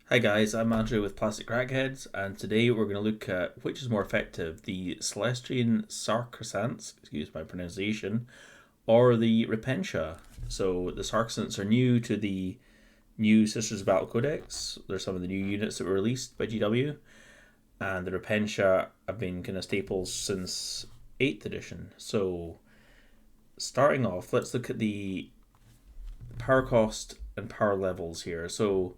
Hi guys, I'm Andrew with Plastic Crackheads, and today we're going to look at which is more effective, the Celestian Sacresants, excuse my pronunciation, or the Repentia. So the Sacresants are new to the new Sisters of Battle Codex. They're some of the new units that were released by GW, and the Repentia have been kind of staples since 8th edition. So starting off, let's look at the power cost and power levels here. So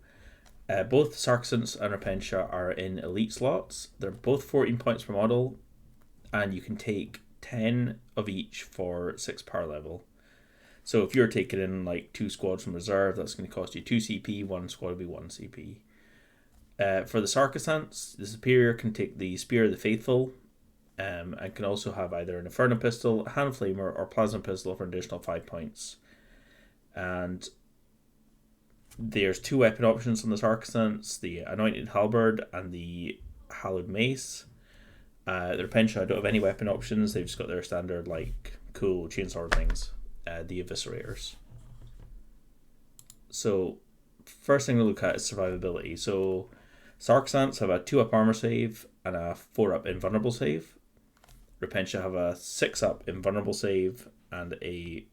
both Sacresants and Repentia are in elite slots. They're both 14 points per model, and you can take 10 of each for 6 power level. So if you're taking in like 2 squads from reserve, that's going to cost you 2 CP, 1 squad will be 1 CP. For the Sacresants, the Superior can take the Spear of the Faithful, and can also have either an Inferno Pistol, a Hand Flamer, or Plasma Pistol for an additional 5 points. And there's 2 weapon options on the Sacresants, the Anointed Halberd and the Hallowed Mace. The Repentia don't have any weapon options, they've just got their standard, like, cool chainsaw things, the Eviscerators. So, first thing to look at is survivability. So, Sacresants have a 2-up armor save and a 4-up invulnerable save. Repentia have a 6-up invulnerable save and a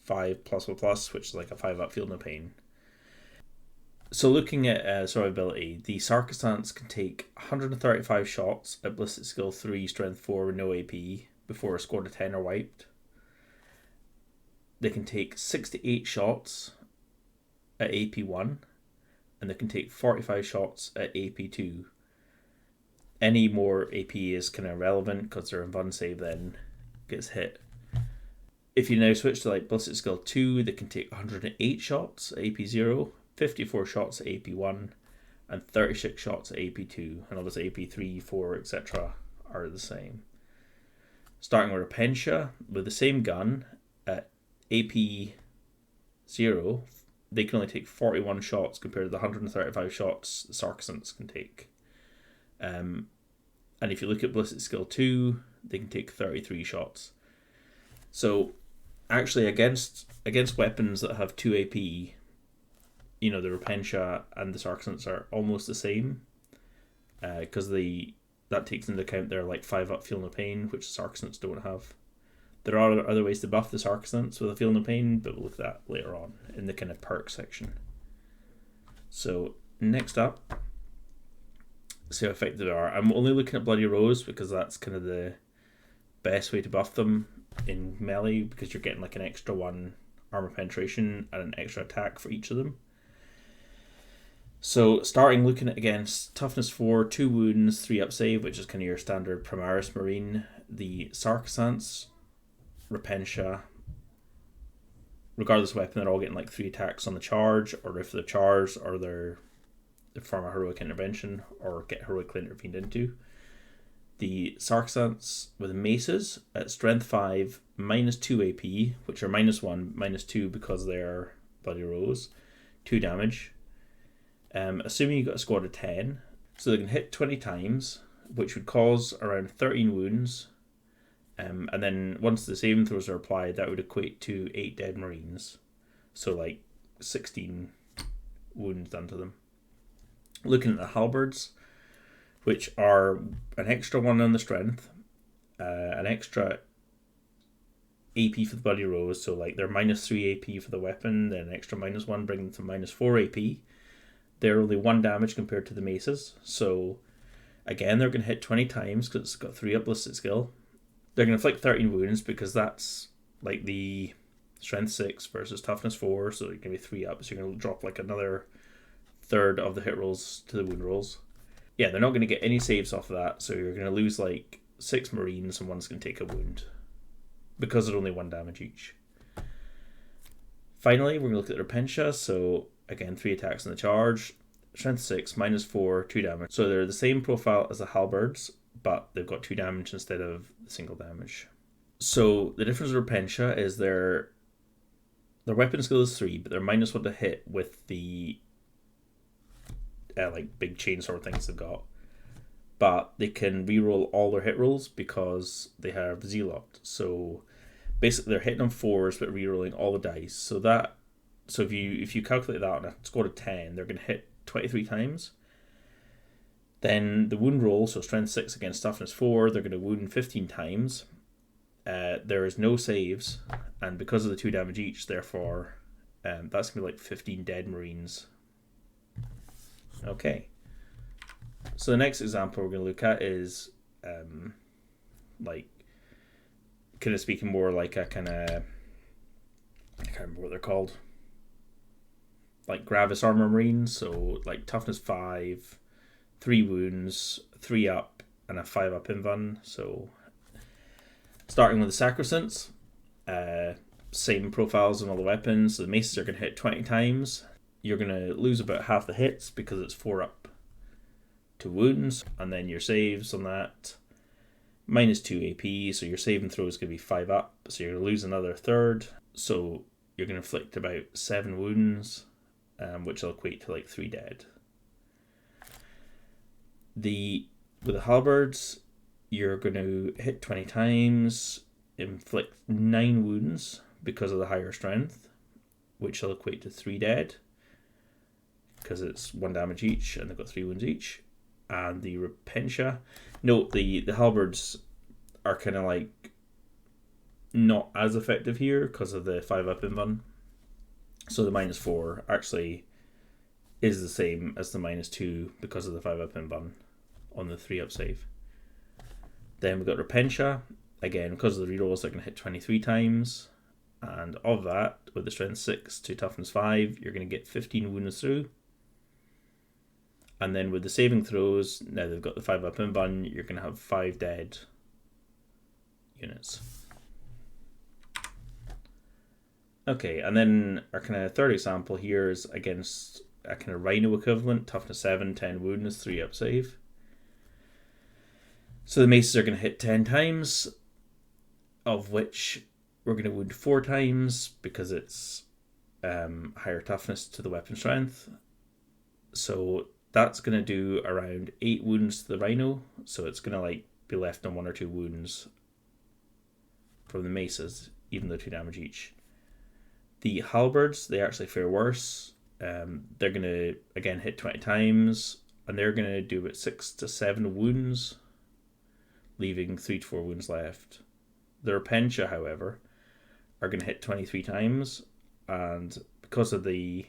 5+++, which is like a 5-up Feel No Pain. So looking at survivability, the Sacresants can take 135 shots at Ballistic Skill 3, Strength 4 with no AP before a squad of 10 are wiped. They can take 68 shots at AP 1, and they can take 45 shots at AP 2. Any more AP is kind of irrelevant because their invuln save then gets hit. If you now switch to like Ballistic Skill 2, they can take 108 shots at AP 0, 54 shots at AP1, and 36 shots at AP2, and obviously AP3, 4, etc. are the same. Starting with Repentia, with the same gun, at AP0, they can only take 41 shots compared to the 135 shots the Sacresants can take. And if you look at Ballistic Skill 2, they can take 33 shots. So, actually, against weapons that have 2 AP, the Repentia and the Sacresants are almost the same, because that takes into account their like 5-up Feel No Pain, which the Sacresants don't have. There are other ways to buff the Sacresants with a Feel No Pain, but we'll look at that later on in the kind of perk section. So next up, see how effective they are. I'm only looking at Bloody Rose because that's kind of the best way to buff them in melee, because you're getting like an extra 1 armor penetration and an extra attack for each of them. So starting looking at against toughness 4, 2 wounds, 3-up save, which is kind of your standard Primaris Marine, the Sacresants, Repentia, regardless of weapon, they're all getting like 3 attacks on the charge, or if they're charged, or they're from a heroic intervention, or get heroically intervened into. The Sacresants with maces at strength 5, minus 2 AP, which are minus 1, minus 2 because they're Bloody Rose, 2 damage. Assuming you got a squad of 10, so they can hit 20 times, which would cause around 13 wounds. And then once the saving throws are applied, that would equate to 8 dead Marines. So like 16 wounds done to them. Looking at the halberds, which are an extra 1 on the strength, an extra AP for the Bloody Rose, so like they're minus 3 AP for the weapon, then an extra minus 1, bringing them to minus 4 AP. They're only 1 damage compared to the maces, so again they're going to hit 20 times because it's got 3 up ballistic skill. They're going to inflict 13 wounds because that's like the strength 6 versus toughness 4, so it can be 3 up, so you're going to drop like another third of the hit rolls to the wound rolls. Yeah, they're not going to get any saves off of that, so you're going to lose like 6 Marines and one's going to take a wound because they're only 1 damage each. Finally, we're going to look at the Repentia, so again 3 attacks on the charge, strength 6, minus 4, 2 damage. So they're the same profile as the halberds, but they've got 2 damage instead of the single damage. So the difference with Repentia is their weapon skill is 3, but they're minus 1 to hit with the like big chainsaw things they've got. But they can reroll all their hit rolls because they have Z-locked. So basically they're hitting on 4s but rerolling all the dice. So if you calculate that on a score of 10, they're going to hit 23 times. Then the wound roll, so strength 6 against toughness 4, they're going to wound 15 times. There is no saves, and because of the 2 damage each, therefore, that's going to be like 15 dead Marines. Okay. So the next example we're going to look at is like kind of speaking more like a kind of, I can't remember what they're called, like Gravis Armor Marines, so like toughness 5, 3 wounds, 3 up, and a 5 up invuln. So starting with the Sacresants, same profiles on all the weapons. So the maces are going to hit 20 times. You're going to lose about half the hits because it's 4 up to wounds, and then your saves on that minus 2 AP, so your save and throw is going to be 5 up, so you're going to lose another third, so you're going to inflict about 7 wounds, which will equate to like 3 dead. With the halberds, you're going to hit 20 times, inflict 9 wounds because of the higher strength, which will equate to 3 dead, because it's 1 damage each, and they've got 3 wounds each. And the Repentia, note the halberds are kind of like not as effective here because of the 5 up invuln. So the minus 4 actually is the same as the minus 2 because of the 5 up invuln on the 3 up save. Then we've got Repentia, again because of the rerolls they're going to hit 23 times, and of that, with the strength 6 to toughness 5, you're going to get 15 wounds through. And then with the saving throws, now they've got the 5 up invuln, you're going to have 5 dead units. Okay, and then our kind of third example here is against a kind of Rhino equivalent, toughness 7, 10 wounds, 3 up save. So the maces are going to hit 10 times, of which we're going to wound 4 times because it's higher toughness to the weapon strength. So that's going to do around 8 wounds to the Rhino, so it's going to like be left on 1 or 2 wounds from the maces, even though 2 damage each. The halberds, they actually fare worse. They're going to, again, hit 20 times, and they're going to do about 6 to 7 wounds, leaving 3 to 4 wounds left. The Repentia, however, are going to hit 23 times, and because of the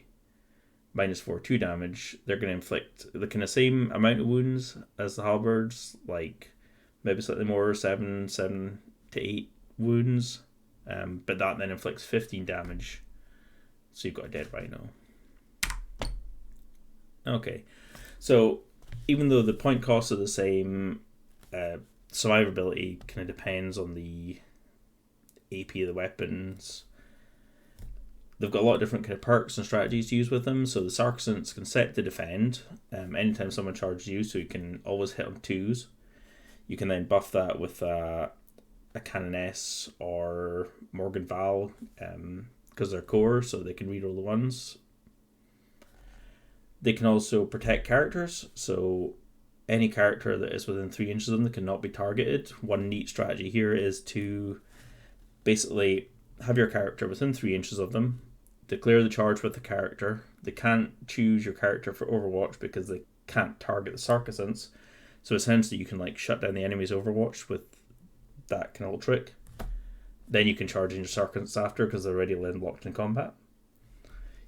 minus 4, 2 damage, they're going to inflict the kind of same amount of wounds as the halberds, like maybe slightly more, 7 to 8 wounds, but that then inflicts 15 damage, so you've got a dead Rhino. Okay, so even though the point costs are the same, survivability kind of depends on the AP of the weapons. They've got a lot of different kind of perks and strategies to use with them. So the Sacresants can set to defend anytime someone charges you, so you can always hit on 2s. You can then buff that with a Canoness or Morgan Val because they're core, so they can reroll the 1s. They can also protect characters, so any character that is within 3 inches of them that cannot be targeted. One neat strategy here is to basically have your character within 3 inches of them, declare the charge with the character. They can't choose your character for Overwatch because they can't target the Sacresants. So essentially you can like shut down the enemy's Overwatch with that kind of little trick. Then you can charge in your Sacresants after because they're already landlocked in combat.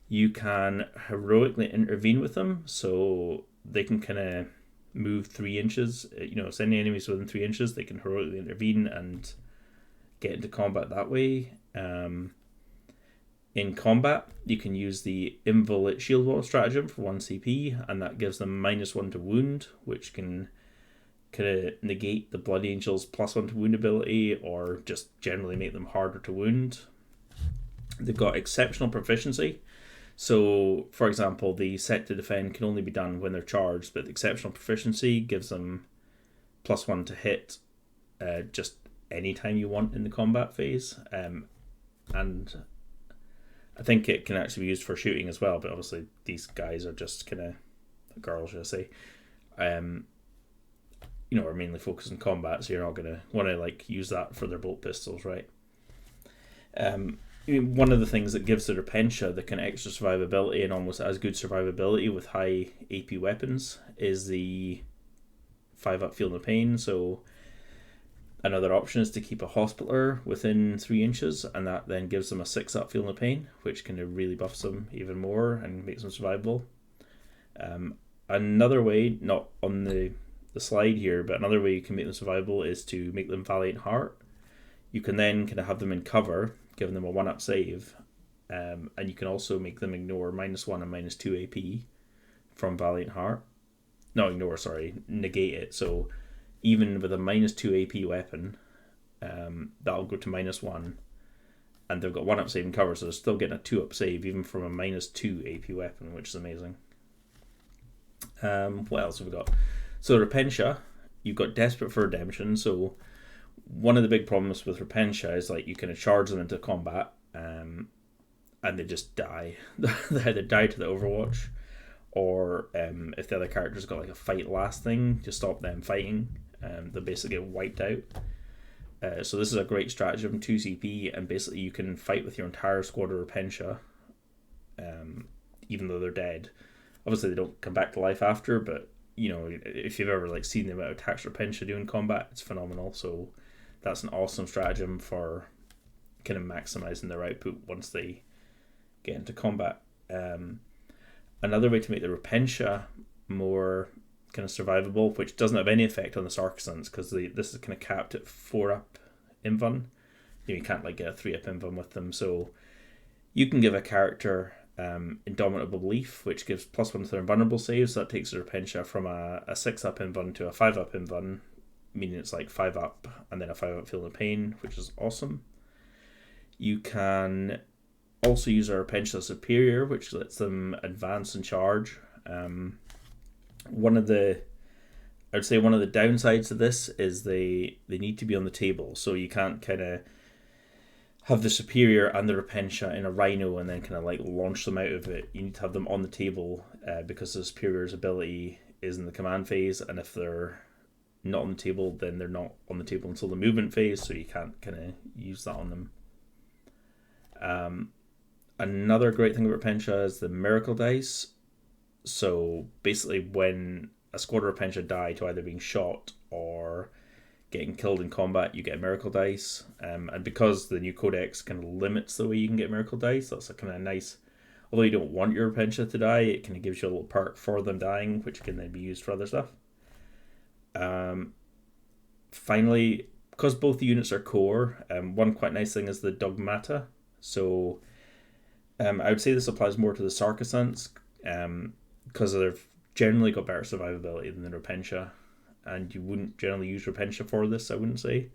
You can heroically intervene with them, so they can kind of move 3 inches. If any enemies within 3 inches, they can heroically intervene and get into combat that way. In combat, you can use the Invalid Shield Wall stratagem for 1 CP, and that gives them -1 to wound, which can kind of negate the Blood Angel's +1 to wound ability, or just generally make them harder to wound. They've got exceptional proficiency. So, for example, the set to defend can only be done when they're charged, but the exceptional proficiency gives them +1 to hit just any time you want in the combat phase. And I think it can actually be used for shooting as well, but obviously these guys are just kind of, girls should I say, are mainly focused on combat, so you're not going to want to like use that for their bolt pistols, right? one of the things that gives the Repentia the kind of extra survivability and almost as good survivability with high AP weapons is the 5-up Feel No Pain. So another option is to keep a Hospitaller within 3 inches, and that then gives them a 6-up Feel No Pain, which kind of really buffs them even more and makes them survivable. Another way, not on the slide here, but another way you can make them survivable is to make them Valiant Heart. You can then kind of have them in cover, giving them a 1-up save, and you can also make them ignore -1 and -2 AP from Valiant Heart. No, negate it. So even with a -2 AP weapon, that'll go to -1, and they've got 1-up save and cover, so they're still getting a 2-up save even from a -2 AP weapon, which is amazing. What else have we got? So Repentia, you've got Desperate for Redemption. So one of the big problems with Repentia is like you kind of charge them into combat, and they just die. They either die to the Overwatch, or if the other character's got like a fight last thing to stop them fighting, they basically get wiped out. So this is a great stratagem, 2 CP, and basically you can fight with your entire squad of Repentia, even though they're dead. Obviously they don't come back to life after, but you know, if you've ever like seen the amount of attacks Repentia do in combat, it's phenomenal. So that's an awesome stratagem for kind of maximizing their output once they get into combat. Another way to make the Repentia more kind of survivable, which doesn't have any effect on the Sacresants, because this is kind of capped at 4-up invuln. You can't like get a 3-up invuln with them, so you can give a character Indomitable Belief, which gives +1 to their invulnerable saves. So that takes the Repentia from a 6-up invuln to a 5-up invuln, meaning it's like 5-up and then a 5-up Feel No Pain, which is awesome. You can also use our Repentia Superior, which lets them advance and charge. One of the downsides of this is they need to be on the table, so you can't kind of have the Superior and the Repentia in a Rhino and then kind of like launch them out of it. You need to have them on the table, because the Superior's ability is in the command phase, and if they're not on the table, then they're not on the table until the movement phase, so you can't kind of use that on them. Another great thing about Repentia is the Miracle Dice. So basically when a squad of Repentia die to either being shot or getting killed in combat, you get a Miracle Dice. And because the new Codex kind of limits the way you can get Miracle Dice, that's a kind of nice, although you don't want your Repentia to die, it kind of gives you a little perk for them dying, which can then be used for other stuff. Finally, because both the units are core, one quite nice thing is the Dogmata. So I would say this applies more to the Sacresants, because they've generally got better survivability than the Repentia, and you wouldn't generally use Repentia for this, I wouldn't say.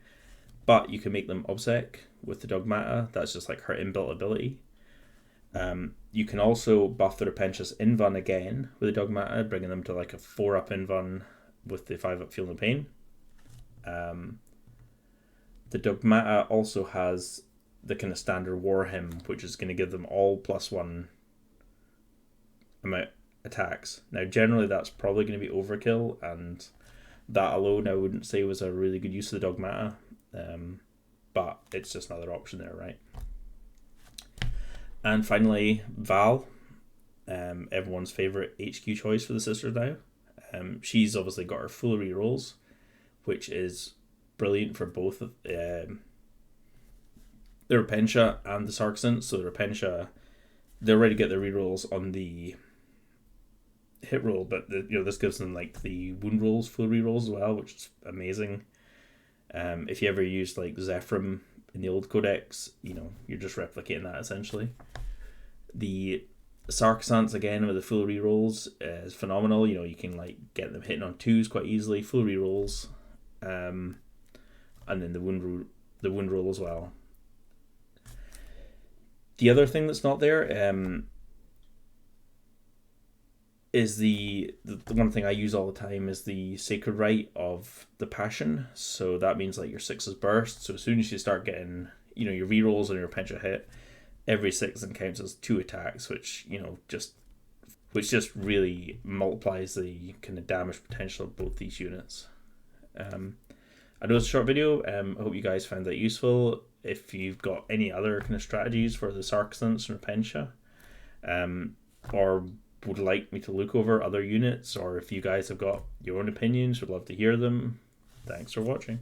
But you can make them obsec with the Dogmata. That's just like her inbuilt ability. You can also buff the Repentia's invuln again with the Dogmata, bringing them to like a 4-up invuln with the 5-up Feel No Pain. The Dogmata also has the kind of standard war hymn, which is going to give them all +1 amount attacks. Now generally that's probably going to be overkill, and that alone I wouldn't say was a really good use of the Dogmata, but it's just another option there, right? And finally, Val, everyone's favourite HQ choice for the sisters now. She's obviously got her full rerolls, which is brilliant for both of the Repentia and the Sacresants. So the Repentia, they already get their rerolls on the hit roll, but this gives them like the wound rolls, full rerolls as well, which is amazing. If you ever used like Zephyrim in the old codex, you're just replicating that essentially. The Sacresants again with the full rerolls is phenomenal. You can like get them hitting on 2s quite easily, full rerolls, and then the wound roll as well. The other thing that's not there is the one thing I use all the time is the Sacred Rite of the Passion. So that means like your 6s burst. So as soon as you start getting your rerolls and your Repentia hit, every 6 counts as 2 attacks, which just really multiplies the kind of damage potential of both these units. I know it's a short video. I hope you guys found that useful. if you've got any other kind of strategies for the Sacresants and Repentia, or would like me to look over other units, or if you guys have got your own opinions, would love to hear them. Thanks for watching.